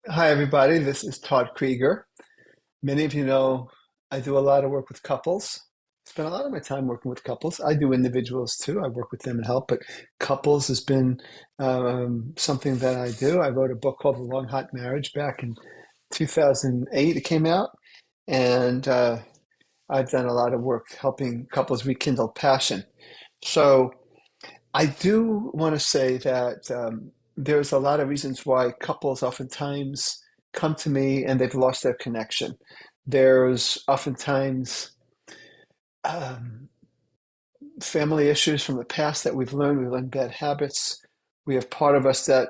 Hi, everybody. This is Todd Creager. Many of you know I do a lot of work with couples. Spend a lot of my time working with couples. I do individuals too. I work with them and help, but couples has been something that I do. I wrote a book called The Long Hot Marriage back in 2008. It came out, and I've done a lot of work helping couples rekindle passion. So I do want to say that there's a lot of reasons why couples oftentimes come to me and they've lost their connection. There's oftentimes um, family issues from the past that we've learned. We've learned bad habits. We have part of us that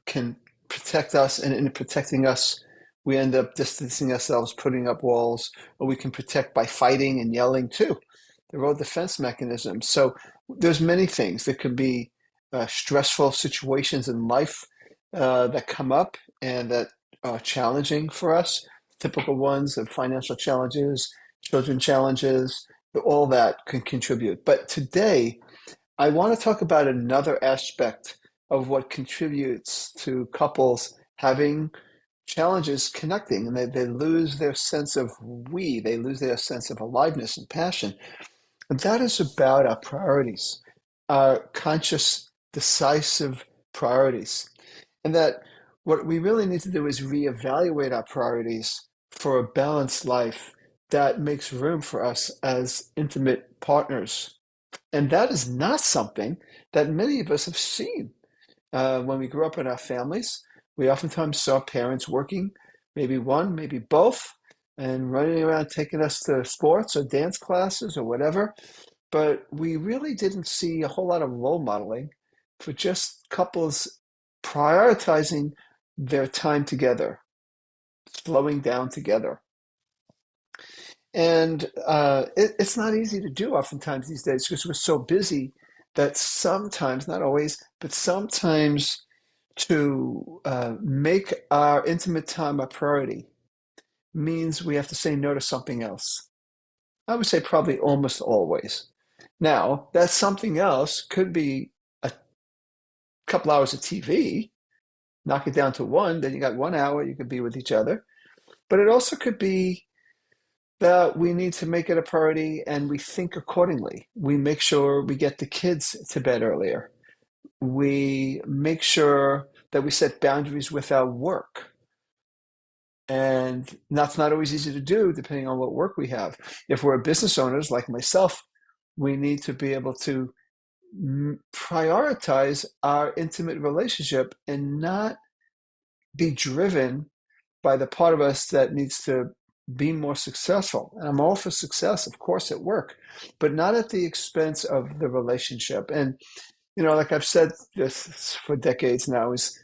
can protect us, and in protecting us, we end up distancing ourselves, putting up walls, or we can protect by fighting and yelling too. They're all defense mechanisms. So there's many things. There could be stressful situations in life that come up and that are challenging for us. Typical ones of financial challenges, children challenges, all that can contribute. But today, I want to talk about another aspect of what contributes to couples having challenges connecting, and they lose their sense of they lose their sense of aliveness and passion. And that is about our priorities, our conscious, decisive priorities. And that what we really need to do is reevaluate our priorities for a balanced life that makes room for us as intimate partners. And that is not something that many of us have seen. When we grew up in our families, we oftentimes saw parents working, maybe one, maybe both, and running around taking us to sports or dance classes or whatever. But we really didn't see a whole lot of role modeling for just couples prioritizing their time together, slowing down together. And it's not easy to do oftentimes these days because we're so busy that sometimes, not always, but sometimes to make our intimate time a priority means we have to say no to something else. I would say probably almost always. Now, that something else could be a couple hours of TV, knock it down to one, then you got 1 hour you could be with each other. But it also could be that we need to make it a priority and we think accordingly. We make sure we get the kids to bed earlier. We make sure that we set boundaries with our work. And that's not always easy to do depending on what work we have. If we're business owners like myself, we need to be able to prioritize our intimate relationship and not be driven by the part of us that needs to be more successful. And I'm all for success, of course, at work, but not at the expense of the relationship. And, like I've said this for decades now, is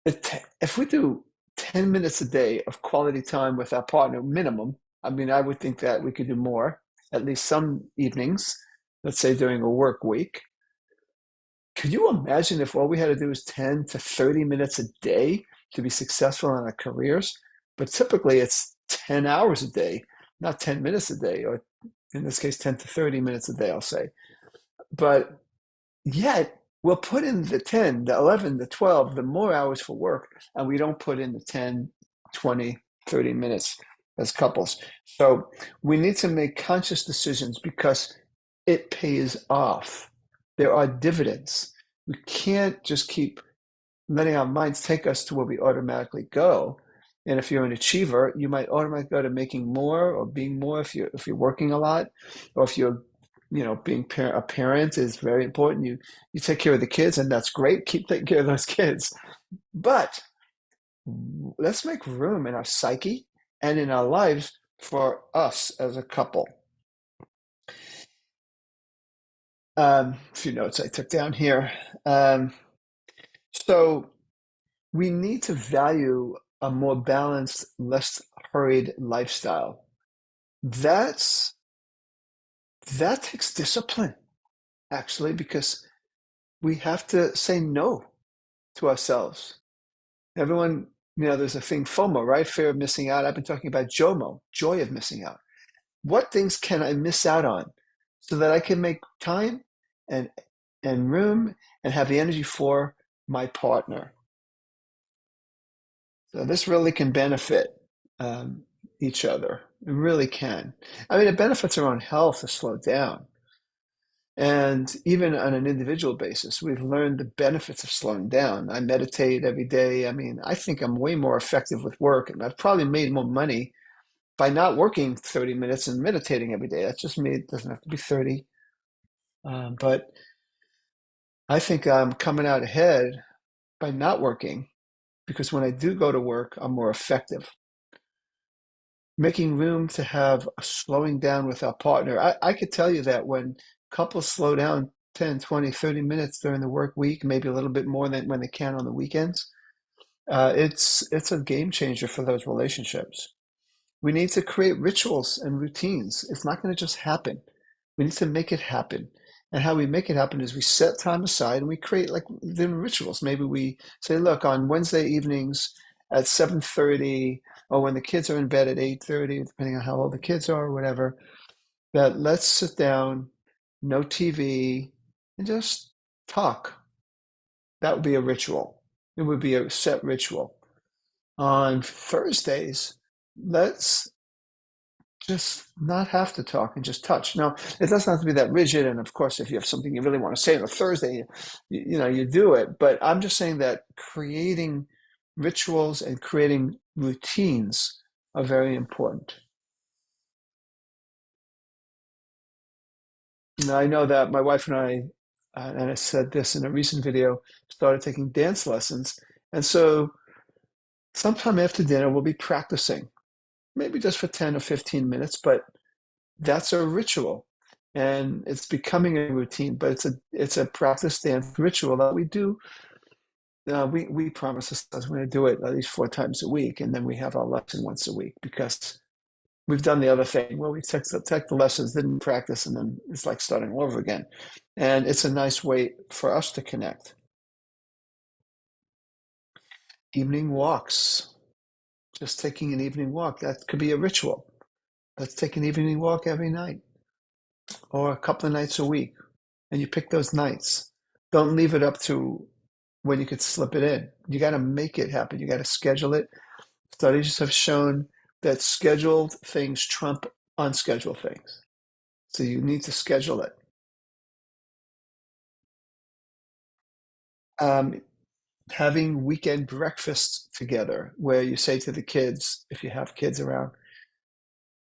if we do 10 minutes a day of quality time with our partner, minimum, I mean, I would think that we could do more, at least some evenings, let's say during a work week. Could you imagine if all we had to do was 10 to 30 minutes a day to be successful in our careers? But typically it's 10 hours a day, not 10 minutes a day, or in this case, 10 to 30 minutes a day, I'll say. But yet we'll put in the 10, the 11, the 12, the more hours for work, and we don't put in the 10, 20, 30 minutes as couples. So we need to make conscious decisions because it pays off. There are dividends. We can't just keep letting our minds take us to where we automatically go. And if you're an achiever, you might automatically go to making more or being more if you're working a lot, or if you're being a parent is very important. You take care of the kids, and that's great. Keep taking care of those kids, but let's make room in our psyche and in our lives for us as a couple. A few notes I took down here. Um, so we need to value a more balanced, less hurried lifestyle. That's that takes discipline, actually, because we have to say no to ourselves. Everyone, there's a thing FOMO, right? Fear of missing out. I've been talking about JOMO, joy of missing out. What things can I miss out on so that I can make time and room and have the energy for my partner? So this really can benefit um, each other. It really can. I mean, it benefits our own health to slow down. And even on an individual basis, we've learned the benefits of slowing down. I meditate every day. I mean, I think I'm way more effective with work, and I've probably made more money by not working 30 minutes and meditating every day. That's just me. It doesn't have to be 30. But I think I'm coming out ahead by not working because when I do go to work, I'm more effective. Making room to have a slowing down with our partner. I could tell you that when couples slow down 10, 20, 30 minutes during the work week, maybe a little bit more than when they can on the weekends, it's a game changer for those relationships. We need to create rituals and routines. It's not going to just happen. We need to make it happen. And how we make it happen is we set time aside and we create like the rituals. Maybe we say, look, on Wednesday evenings at 7:30, or when the kids are in bed at 8:30, depending on how old the kids are or whatever, that let's sit down, no TV, and just talk. That would be a ritual. It would be a set ritual. On Thursdays, let's just not have to talk and just touch. Now, it doesn't have to be that rigid. And of course, if you have something you really want to say on a Thursday, you do it. But I'm just saying that creating rituals and creating routines are very important. Now, I know that my wife and and I said this in a recent video, started taking dance lessons. And so sometime after dinner, we'll be practicing, maybe just for 10 or 15 minutes, but that's a ritual and it's becoming a routine, but it's a practice dance ritual that we do. We promise ourselves we're going to do it at least 4 times a week, and then we have our lesson once a week because we've done the other thing where we take the lessons, didn't practice, and then it's like starting all over again. And it's a nice way for us to connect. Evening walks, just taking an evening walk, that could be a ritual. Let's take an evening walk every night or a couple of nights a week. And you pick those nights. Don't leave it up to when you could slip it in. You got to make it happen. You got to schedule it. Studies have shown that scheduled things trump unscheduled things. So you need to schedule it. Um, Having weekend breakfasts together where you say to the kids, if you have kids around,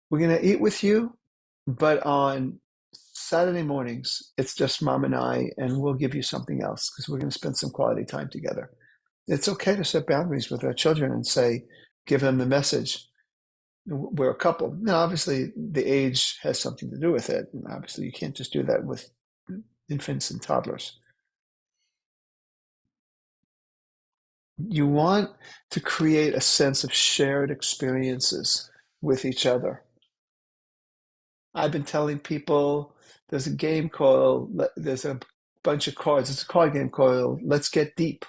we're going to eat with you, but on Saturday mornings, it's just mom and I, and we'll give you something else because we're going to spend some quality time together. It's okay to set boundaries with our children and say, give them the message. We're a couple. Now, obviously, the age has something to do with it. And obviously, you can't just do that with infants and toddlers. You want to create a sense of shared experiences with each other. I've been telling people there's a bunch of cards. It's a card game called Let's Get Deep.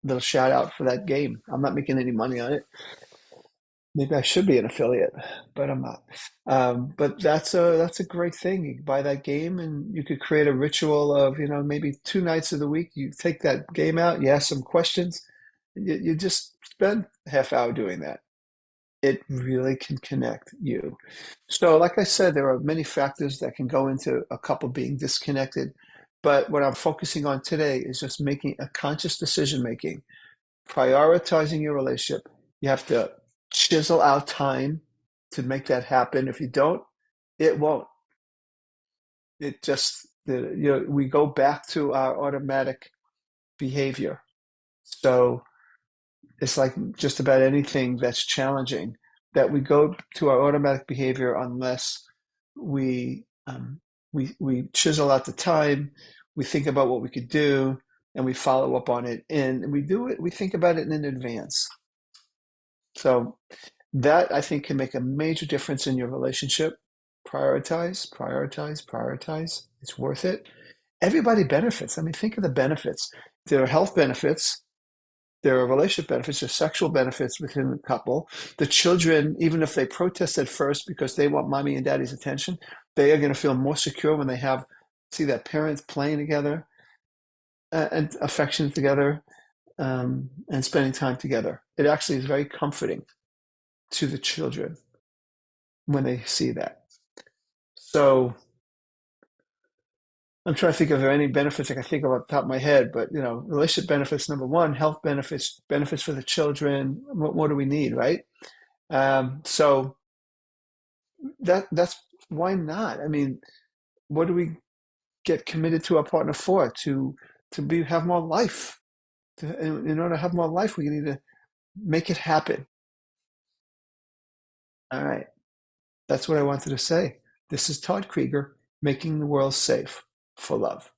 Little shout out for that game. I'm not making any money on it. Maybe I should be an affiliate, but I'm not. But that's a great thing. You can buy that game, and you could create a ritual of maybe 2 nights of the week. You take that game out, you ask some questions, you just spend a half hour doing that. It really can connect you. So, like I said, there are many factors that can go into a couple being disconnected. But what I'm focusing on today is just making a conscious decision making, prioritizing your relationship. You have to chisel out time to make that happen. If you don't, it won't. It just, we go back to our automatic behavior. So it's like just about anything that's challenging that we go to our automatic behavior unless we we chisel out the time, we think about what we could do, and we follow up on it, and we do it. We think about it in advance. So that I think can make a major difference in your relationship. Prioritize, prioritize, prioritize. It's worth it. Everybody benefits. I mean, think of the benefits. There are health benefits, there are relationship benefits, there's sexual benefits within the couple. The children, even if they protest at first because they want mommy and daddy's attention, they are going to feel more secure when they see that parents playing together and affection together. and spending time together. It actually is very comforting to the children when they see that. So I'm trying to think of any benefits I can think of off the top of my head, but relationship benefits, number one, health benefits, benefits for the children. What more do we need, right? So that's why not? I mean, what do we get committed to our partner for? To be have more life. In order to have more life, we need to make it happen. All right. That's what I wanted to say. This is Todd Creager, making the world safe for love.